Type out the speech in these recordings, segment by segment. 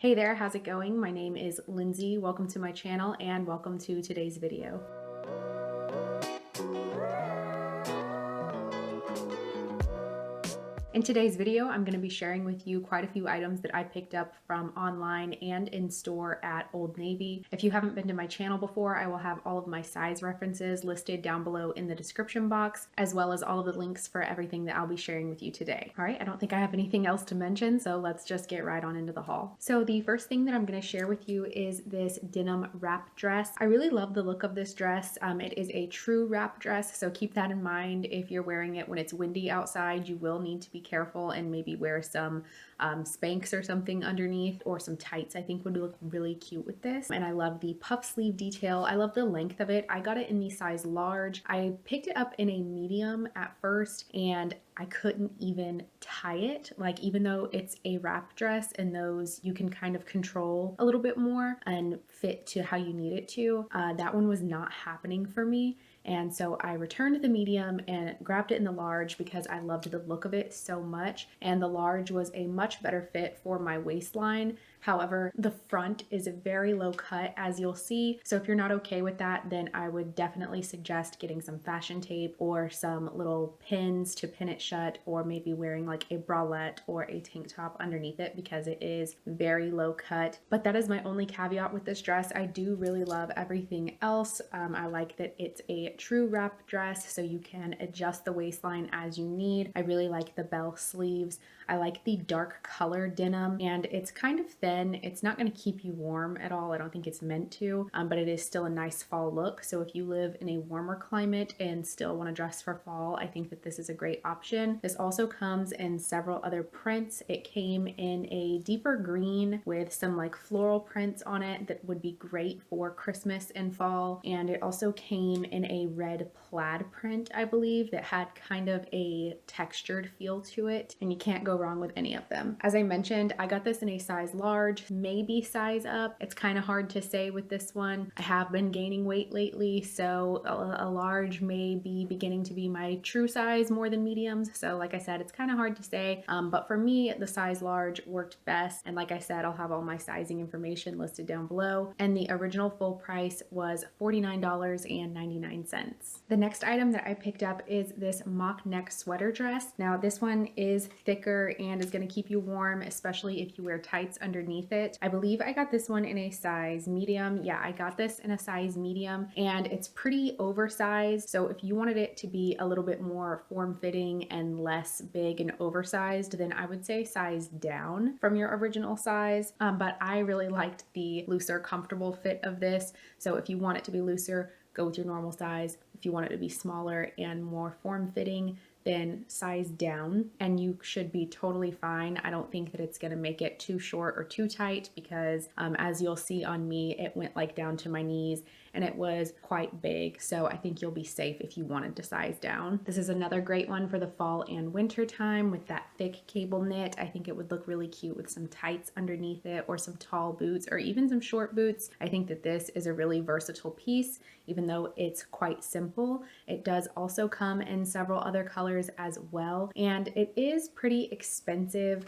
Hey there, how's it going? My name is Lindsay. Welcome to my channel and welcome to today's video. In today's video, I'm going to be sharing with you quite a few items that I picked up from online and in store at Old Navy. If you haven't been to my channel before, I will have all of my size references listed down below in the description box, as well as all of the links for everything that I'll be sharing with you today. All right, I don't think I have anything else to mention, so let's just get right on into the haul. So the first thing that I'm going to share with you is this denim wrap dress. I really love the look of this dress. It is a true wrap dress, so keep that in mind. If you're wearing it when it's windy outside, you will need to be careful and maybe wear some Spanx or something underneath, or some tights I think would look really cute with this. And I love the puff sleeve detail. I love the length of it. I got it in the size large. I picked it up in a medium at first and I couldn't even tie it. Like, even though it's a wrap dress and those you can kind of control a little bit more and fit to how you need it to, that one was not happening for me. And so I returned the medium and grabbed it in the large because I loved the look of it so much. And the large was a much better fit for my waistline. However, the front is a very low cut, as you'll see. So if you're not okay with that, then I would definitely suggest getting some fashion tape or some little pins to pin it shut, or maybe wearing like a bralette or a tank top underneath it because it is very low cut. But that is my only caveat with this dress. I do really love everything else. I like that it's a true wrap dress, so you can adjust the waistline as you need. I really like the bell sleeves. I like the dark color denim, and it's kind of thin. It's not going to keep you warm at all. I don't think it's meant to, but it is still a nice fall look. So if you live in a warmer climate and still want to dress for fall, I think that this is a great option. This also comes in several other prints. It came in a deeper green with some like floral prints on it that would be great for Christmas and fall. And it also came in a red plaid print, I believe, that had kind of a textured feel to it, and you can't go wrong with any of them. As I mentioned, I got this in a size large, maybe size up. It's kind of hard to say with this one. I have been gaining weight lately, so a large may be beginning to be my true size more than mediums. So like I said, it's kind of hard to say, but for me, the size large worked best. And like I said, I'll have all my sizing information listed down below. And the original full price was $49.99. The next item that I picked up is this mock neck sweater dress. Now this one is thicker and is going to keep you warm, especially if you wear tights underneath it. I believe I got this one in a size medium. Yeah, I got this in a size medium, and it's pretty oversized. So if you wanted it to be a little bit more form-fitting and less big and oversized, then I would say size down from your original size. But I really liked the looser, comfortable fit of this. So if you want it to be looser, go with your normal size. If you want it to be smaller and more form-fitting, then size down, and you should be totally fine. I don't think that it's gonna make it too short or too tight because as you'll see on me, it went like down to my knees and it was quite big. So I think you'll be safe if you wanted to size down. This is another great one for the fall and winter time with that thick cable knit. I think it would look really cute with some tights underneath it, or some tall boots, or even some short boots. I think that this is a really versatile piece, even though it's quite simple. It does also come in several other colors as well, and it is pretty expensive.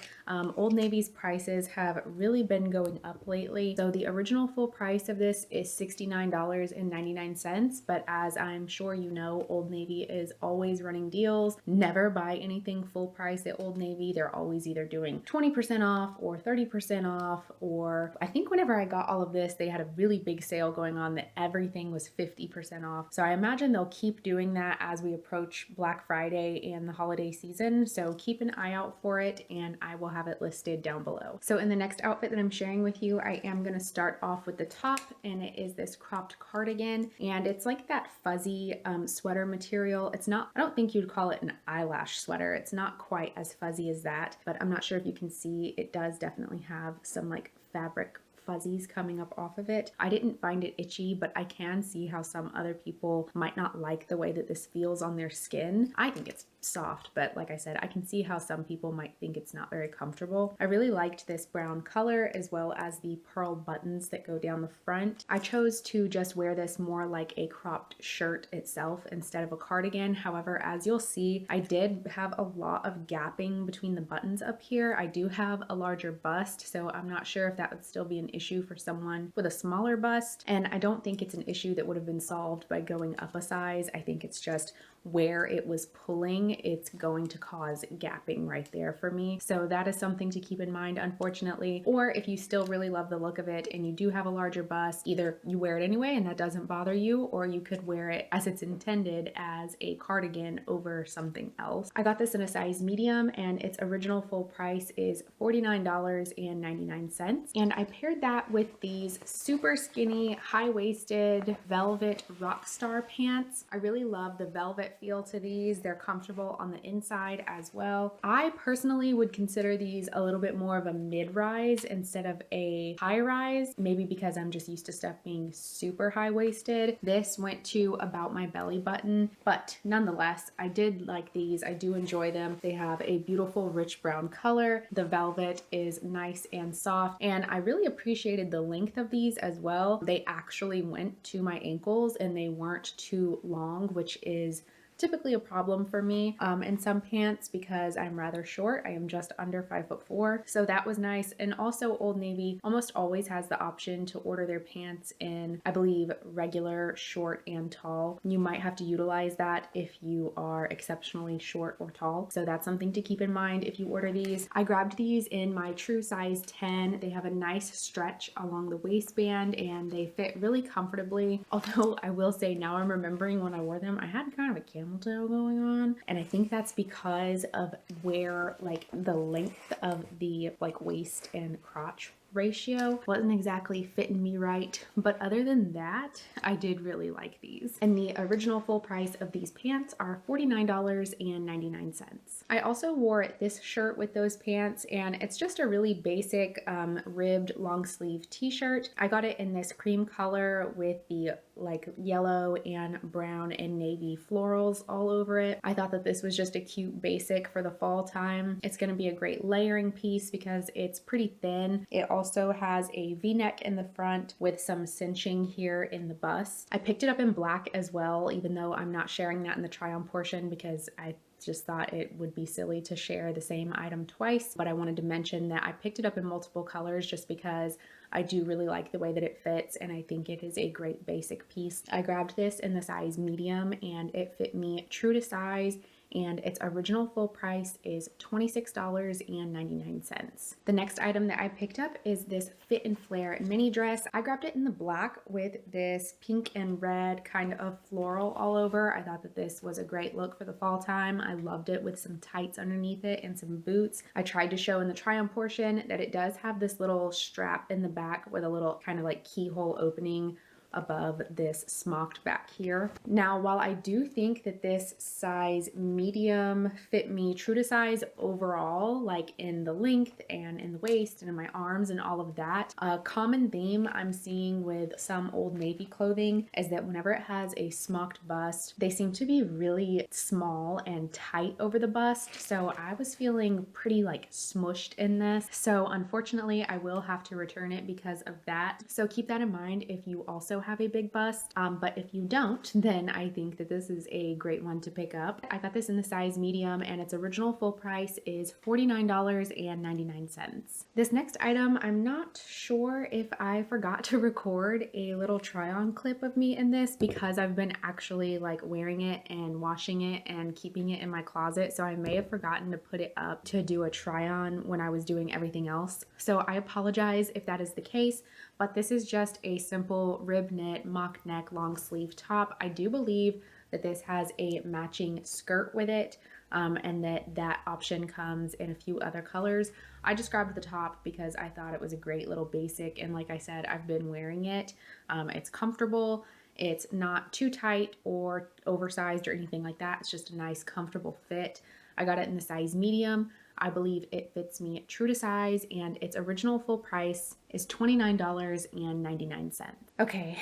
Old Navy's prices have really been going up lately. So the original full price of this is $69.99, but as I'm sure you know, Old Navy is always running deals. Never buy anything full price at Old Navy. They're always either doing 20% off or 30% off, or I think whenever I got all of this, they had a really big sale going on that everything was 50% off. So I imagine they'll keep doing that as we approach Black Friday and the holiday season. So keep an eye out for it, and I will have it listed down below. So in the next outfit that I'm sharing with you, I am going to start off with the top, and it is this cropped cardigan, and it's like that fuzzy sweater material. It's not, I don't think you'd call it an eyelash sweater. It's not quite as fuzzy as that, but I'm not sure if you can see, it does definitely have some like fabric fuzzies coming up off of it. I didn't find it itchy, but I can see how some other people might not like the way that this feels on their skin. I think it's soft, but like I said, I can see how some people might think it's not very comfortable. I really liked this brown color as well as the pearl buttons that go down the front. I chose to just wear this more like a cropped shirt itself instead of a cardigan. However, as you'll see, I did have a lot of gapping between the buttons up here. I do have a larger bust, so I'm not sure if that would still be an issue for someone with a smaller bust, and I don't think it's an issue that would have been solved by going up a size. I think it's just where it was pulling, it's going to cause gapping right there for me. So that is something to keep in mind, unfortunately. Or if you still really love the look of it and you do have a larger bust, either you wear it anyway and that doesn't bother you, or you could wear it as it's intended as a cardigan over something else. I got this in a size medium and its original full price is $49.99. And I paired that with these super skinny, high-waisted velvet Rockstar pants. I really love the velvet feel to these. They're comfortable on the inside as well. I personally would consider these a little bit more of a mid-rise instead of a high-rise, maybe because I'm just used to stuff being super high-waisted. This went to about my belly button, but nonetheless, I did like these. I do enjoy them. They have a beautiful rich brown color. The velvet is nice and soft, and I really appreciated the length of these as well. They actually went to my ankles and they weren't too long, which is typically a problem for me in some pants because I'm rather short. I am just under 5'4", so that was nice. And also Old Navy almost always has the option to order their pants in, I believe, regular, short, and tall. You might have to utilize that if you are exceptionally short or tall, so that's something to keep in mind if you order these. I grabbed these in my true size 10. They have a nice stretch along the waistband and they fit really comfortably, although I will say now I'm remembering when I wore them, I had kind of a camel toe going on, and I think that's because of where like the length of the like waist and crotch ratio wasn't exactly fitting me right. But other than that, I did really like these. And the original full price of these pants are $49.99. I also wore this shirt with those pants, and it's just a really basic ribbed long sleeve t-shirt. I got it in this cream color with the like yellow and brown and navy florals all over it. I thought that this was just a cute basic for the fall time. It's going to be a great layering piece because it's pretty thin. It also has a v-neck in the front with some cinching here in the bust. I picked it up in black as well, even though I'm not sharing that in the try on portion because I just thought it would be silly to share the same item twice, but I wanted to mention that I picked it up in multiple colors just because I do really like the way that it fits and I think it is a great basic piece. I grabbed this in the size medium and it fit me true to size, and its original full price is $26.99. The next item that I picked up is this Fit and Flare mini dress. I grabbed it in the black with this pink and red kind of floral all over. I thought that this was a great look for the fall time. I loved it with some tights underneath it and some boots. I tried to show in the try on portion that it does have this little strap in the back with a little kind of like keyhole opening above this smocked back here. Now, while I do think that this size medium fit me true to size overall, like in the length and in the waist and in my arms and all of that, a common theme I'm seeing with some Old Navy clothing is that whenever it has a smocked bust, they seem to be really small and tight over the bust. So I was feeling pretty like smushed in this. So unfortunately, I will have to return it because of that. So keep that in mind if you also have a big bust, but if you don't, then I think that this is a great one to pick up. I got this in the size medium and its original full price is $49.99. This next item, I'm not sure if I forgot to record a little try on clip of me in this because I've been actually like wearing it and washing it and keeping it in my closet, so I may have forgotten to put it up to do a try on when I was doing everything else. So I apologize if that is the case, but this is just a simple rib knit mock neck long sleeve top. I do believe that this has a matching skirt with it, and that option comes in a few other colors. I just grabbed the top because I thought it was a great little basic, and like I said, I've been wearing it. It's comfortable. It's not too tight or oversized or anything like that. It's just a nice comfortable fit. I got it in the size medium. I believe it fits me true to size, and its original full price is $29.99. Okay,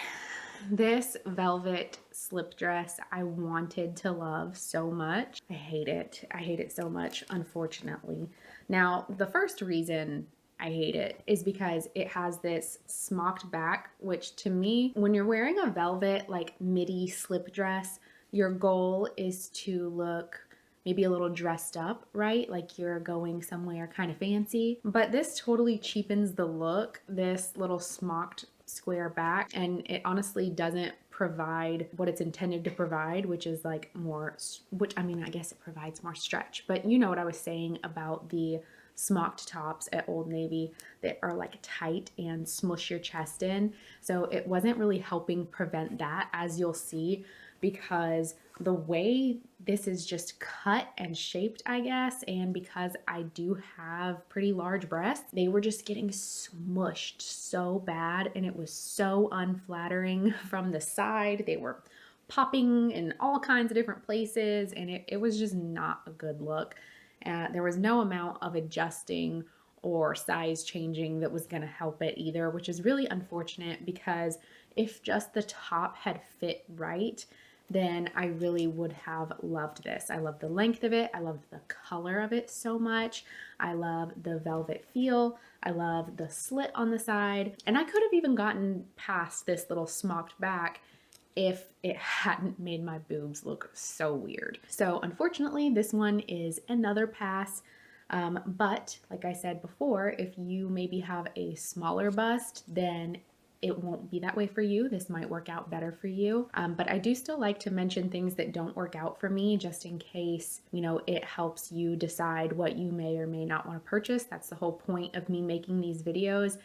this velvet slip dress I wanted to love so much. I hate it. I hate it so much, unfortunately. Now, the first reason I hate it is because it has this smocked back, which to me, when you're wearing a velvet like midi slip dress, your goal is to look maybe a little dressed up, right? Like you're going somewhere kind of fancy. But this totally cheapens the look, this little smocked square back, and it honestly doesn't provide what it's intended to provide, which is like more, which I mean, I guess it provides more stretch, but you know what I was saying about the smocked tops at Old Navy that are like tight and smush your chest in. So it wasn't really helping prevent that, as you'll see, because the way this is just cut and shaped, I guess, and because I do have pretty large breasts, they were just getting smushed so bad, and it was so unflattering from the side. They were popping in all kinds of different places, and it was just not a good look. There was no amount of adjusting or size changing that was going to help it either, which is really unfortunate, because if just the top had fit right, then I really would have loved this. I love the length of it. I love the color of it so much. I love the velvet feel. I love the slit on the side. And I could have even gotten past this little smocked back if it hadn't made my boobs look so weird. So unfortunately, this one is another pass. But like I said before, if you maybe have a smaller bust, then it won't be that way for you. This might work out better for you. But I do still like to mention things that don't work out for me, just in case, you know, it helps you decide what you may or may not want to purchase. That's the whole point of me making these videos.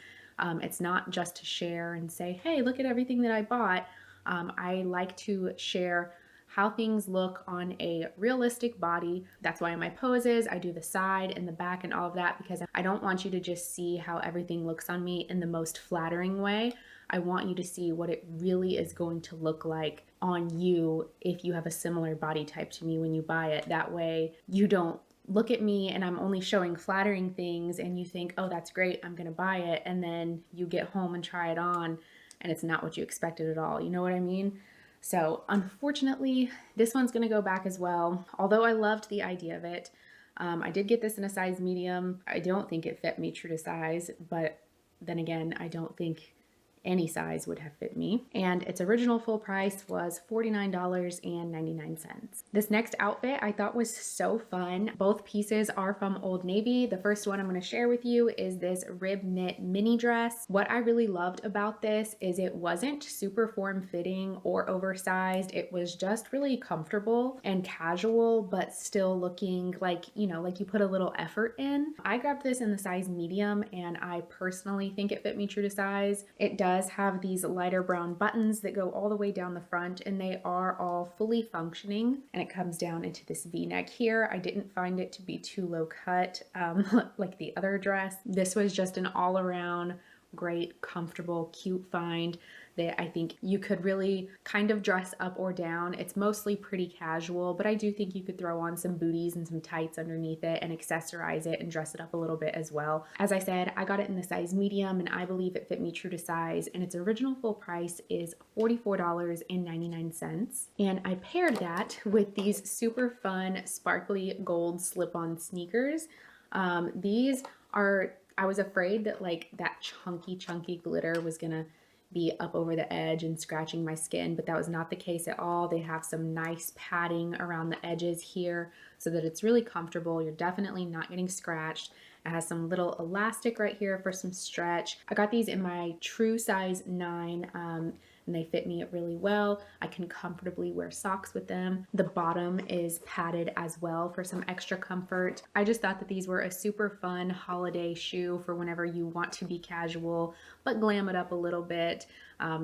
It's not just to share and say, hey, look at everything that I bought. I like to share how things look on a realistic body. That's why in my poses, I do the side and the back and all of that, because I don't want you to just see how everything looks on me in the most flattering way. I want you to see what it really is going to look like on you if you have a similar body type to me when you buy it. That way you don't look at me and I'm only showing flattering things and you think, oh, that's great, I'm gonna buy it. And then you get home and try it on and it's not what you expected at all. You know what I mean? So unfortunately, this one's gonna go back as well. Although I loved the idea of it. I did get this in a size medium. I don't think it fit me true to size, but then again, I don't think any size would have fit me. And its original full price was $49.99. This next outfit I thought was so fun. Both pieces are from Old Navy. The first one I'm going to share with you is this rib knit mini dress. What I really loved about this is it wasn't super form-fitting or oversized. It was just really comfortable and casual, but still looking like, you know, like you put a little effort in. I grabbed this in the size medium and I personally think it fit me true to size. It does have these lighter brown buttons that go all the way down the front, and they are all fully functioning, and it comes down into this V-neck here. I didn't find it to be too low cut like the other dress. This was just an all-around great, comfortable, cute find that I think you could really kind of dress up or down. It's mostly pretty casual, but I do think you could throw on some booties and some tights underneath it and accessorize it and dress it up a little bit as well. As I said, I got it in the size medium and I believe it fit me true to size, and its original full price is $44.99. And I paired that with these super fun sparkly gold slip-on sneakers. These are, I was afraid that like that chunky glitter was gonna be up over the edge and scratching my skin, but that was not the case at all. They have some nice padding around the edges here so that it's really comfortable. You're definitely not getting scratched. It has some little elastic right here for some stretch. I got these in my true size 9 and they fit me really well. I can comfortably wear socks with them. The bottom is padded as well for some extra comfort. I just thought that these were a super fun holiday shoe for whenever you want to be casual but glam it up a little bit.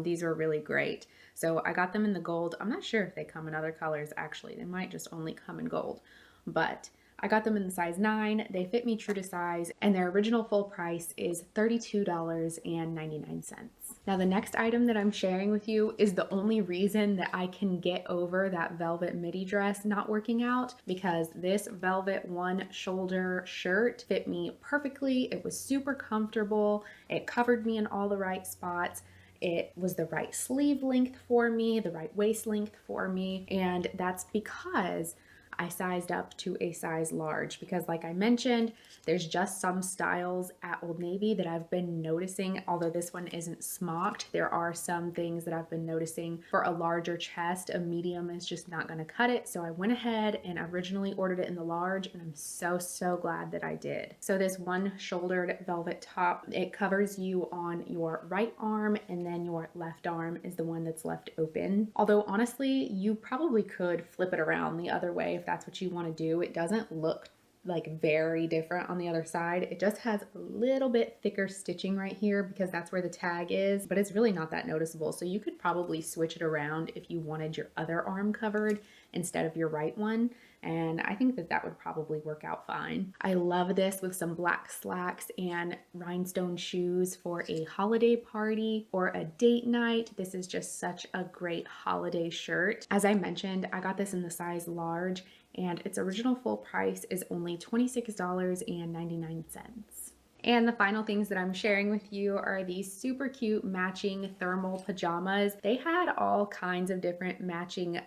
These were really great. So I got them in the gold. I'm not sure if they come in other colors actually. They might just only come in gold, but I got them in the size 9. They fit me true to size, and their original full price is $32.99. Now, the next item that I'm sharing with you is the only reason that I can get over that velvet midi dress not working out, because this velvet one shoulder shirt fit me perfectly. It was super comfortable. It covered me in all the right spots. It was the right sleeve length for me, the right waist length for me, and that's because I sized up to a size large, because like I mentioned, there's just some styles at Old Navy that I've been noticing, although this one isn't smocked, there are some things that I've been noticing for a larger chest. A medium is just not going to cut it. So I went ahead and originally ordered it in the large, and I'm so glad that I did. So this one shouldered velvet top, it covers you on your right arm, and then your left arm is the one that's left open. Although honestly, you probably could flip it around the other way if that's what you want to do. It doesn't look like very different on the other side. It just has a little bit thicker stitching right here because that's where the tag is, but it's really not that noticeable. So you could probably switch it around if you wanted your other arm covered instead of your right one. And I think that that would probably work out fine. I love this with some black slacks and rhinestone shoes for a holiday party or a date night. This is just such a great holiday shirt. As I mentioned, I got this in the size large, and its original full price is only $26.99. And the final things that I'm sharing with you are these super cute matching thermal pajamas. They had all kinds of different matching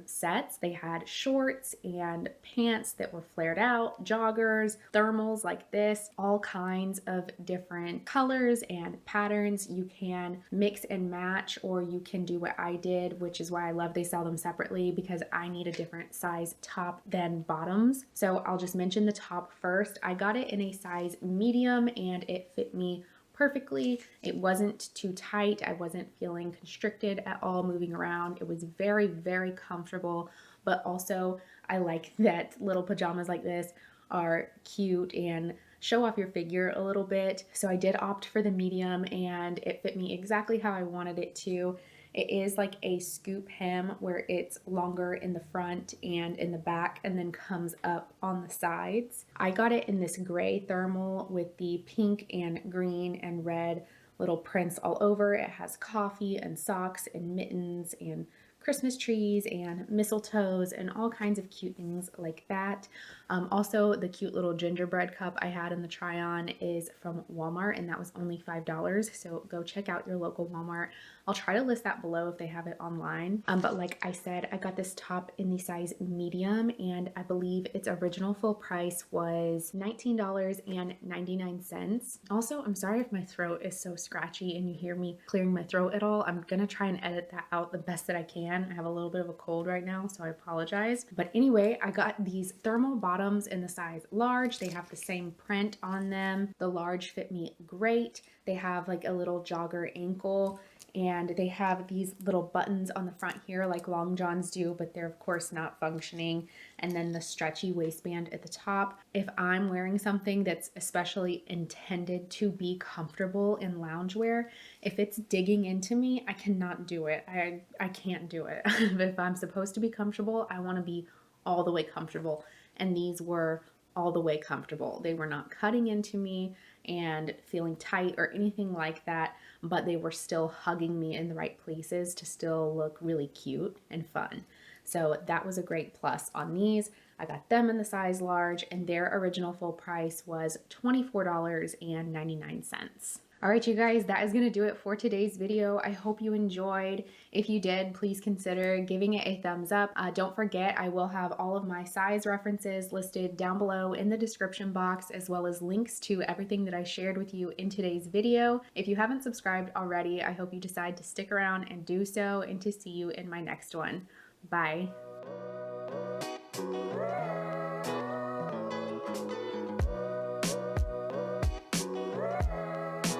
sets. They had shorts and pants that were flared out, joggers, thermals like this, all kinds of different colors and patterns. You can mix and match, or you can do what I did, which is why I love they sell them separately, because I need a different size top than bottoms. So I'll just mention the top first. I got it in a size medium, and it fit me perfectly. It wasn't too tight. I wasn't feeling constricted at all moving around. It was very comfortable, but also I like that little pajamas like this are cute and show off your figure a little bit. So I did opt for the medium, and it fit me exactly how I wanted it to. It is like a scoop hem where it's longer in the front and in the back, and then comes up on the sides. I got it in this gray thermal with the pink and green and red little prints all over. It has coffee and socks and mittens and Christmas trees and mistletoes and all kinds of cute things like that. Also, the cute little gingerbread cup I had in the try on is from Walmart, and that was only $5. So go check out your local Walmart. I'll try to list that below if they have it online. But like I said, I got this top in the size medium, and I believe its original full price was $19.99. Also, I'm sorry if my throat is so scratchy and you hear me clearing my throat at all. I'm gonna try and edit that out the best that I can. I have a little bit of a cold right now, so I apologize. But anyway, I got these thermal bottoms in the size large. They have the same print on them. The large fit me great. They have like a little jogger ankle, and they have these little buttons on the front here like long johns do, but they're of course not functioning. And then the stretchy waistband at the top. If I'm wearing something that's especially intended to be comfortable in loungewear, if it's digging into me, I cannot do it. I can't do it. If I'm supposed to be comfortable, I want to be all the way comfortable. And these were all the way comfortable. They were not cutting into me and feeling tight or anything like that, but they were still hugging me in the right places to still look really cute and fun. So that was a great plus on these. I got them in the size large, and their original full price was $24.99. All right, you guys, that is going to do it for today's video. I hope you enjoyed. If you did, please consider giving it a thumbs up. Don't forget, I will have all of my size references listed down below in the description box, as well as links to everything that I shared with you in today's video. If you haven't subscribed already, I hope you decide to stick around and do so, and to see you in my next one. Bye.